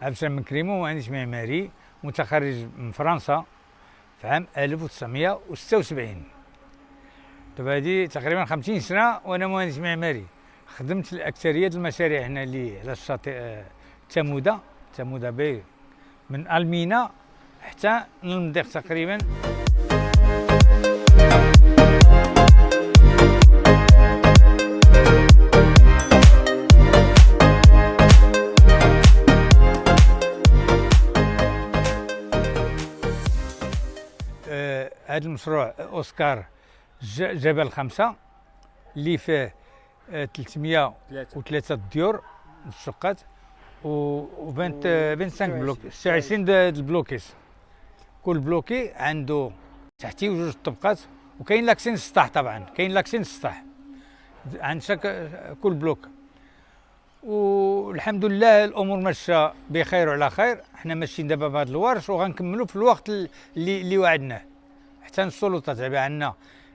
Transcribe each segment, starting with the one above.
عبد السلام بن كريمون مهندس معماري متخرج من فرنسا في عام 1976. دابا هادي تقريبا 50 سنة وأنا مهندس معماري. خدمت الأكثرية المشاريع هنا اللي على الشاطئ تمودة باي، من المينا حتى للمضيق تقريبا. هذا المشروع أوسكار جبل 5 اللي فيه 303 ديور الشقات و 25 بلوك، 26 البلوكيس. كل بلوكي عنده تحتيه جوج طبقات، وكاين لاكسين السطح. طبعا كاين لاكسين السطح عند كل بلوك. والحمد لله الامور ماشيه بخير وعلى خير. حنا ماشيين دابا بهذا الورش وغنكملوا في الوقت اللي وعدناه حتى السلطات. دابا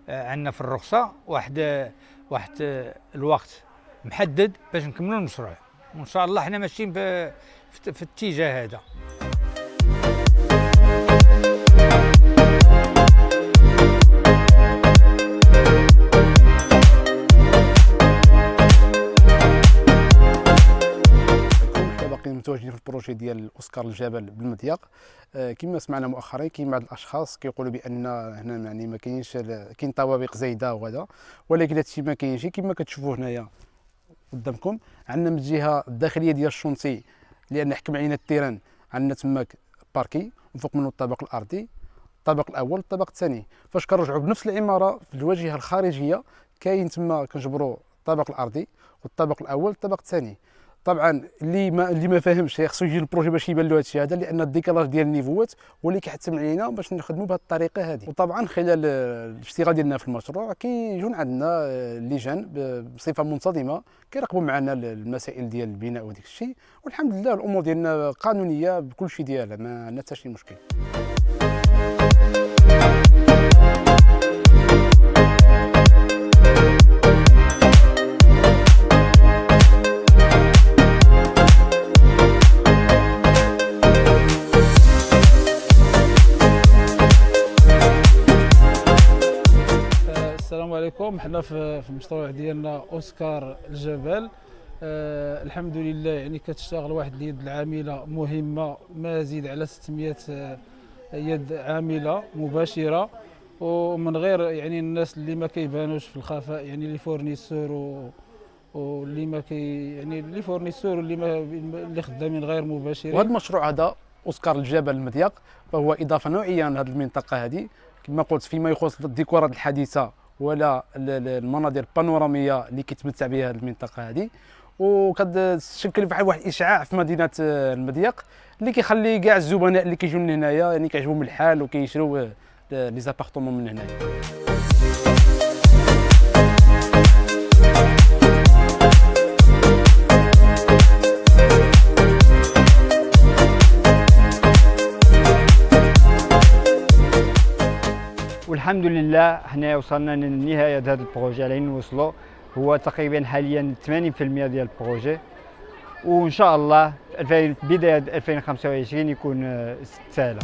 عندنا في الرخصه واحد الوقت محدد باش نكملوا المشروع، وان شاء الله حنا ماشيين في الاتجاه هذا. متواجدين في البروجي ديال اوسكار الجبل بالمضيق. كما سمعنا مؤخرا كاين بعض الاشخاص كيقولوا بان هنا يعني ما كاينش، كاين طوابق زايده وهذا، ولكن هادشي ما كاينش. كما كتشوفوا هنايا قدامكم عندنا من الجهه الداخليه ديال الشونتي، لان حكم علينا التيران، عندنا تماك باركي وفوق منه الطابق الارضي، الطابق الاول الطابق الثاني. فاش كنرجعوا بنفس العماره في الواجهه الخارجيه كاين تما كنجبروا الطابق الارضي والطابق الاول والطابق الثاني. طبعا اللي ما فاهمش خصو يجي البروجي باش يبان له هادشي هذا، لان الديكالاج ديال النيفوات هو اللي كيحتم علينا باش نخدموا بهذه الطريقه هذه. وطبعا خلال الاشتغال ديالنا في المشروع كيجون عندنا لجان بصفه منتظمه كيراقبوا معنا المسائل ديال البناء وديك الشيء، والحمد لله الامور ديالنا قانونيه بكل شيء ديالها، ما عندنا حتى شي مشكل. السلام عليكم. حنا في المشروع ديالنا اوسكار الجبل. الحمد لله يعني كتشتغل واحد اليد العامله مهمه، ما يزيد على 600 يد عامله مباشره، ومن غير يعني الناس اللي ما كيبانوش في الخفاء، يعني لي فورنيسور واللي ما يعني لي فورنيسور اللي خدامين غير مباشرين. وهذا المشروع هذا اوسكار الجبل المضيق فهو اضافه نوعيه لهذه المنطقه هذه، كما قلت فيما يخص الديكورات الحديثه ولا المناظر البانوراميه اللي كيتمتع بها هذه المنطقه هذه، وكتشكل بحال واحد الاشعاع في مدينه المضيق اللي كيخلي كاع الزبناء اللي كيجيو من هنايا يعني كيعجبهم الحال وكيشريو لي زابارتمون من هنايا. والحمد لله حنا وصلنا للنهايه هذا البروجي على نوصلوا. هو تقريبا حاليا 80% ديال البروجي، وان شاء الله في بدايه 2025 يكون سهله.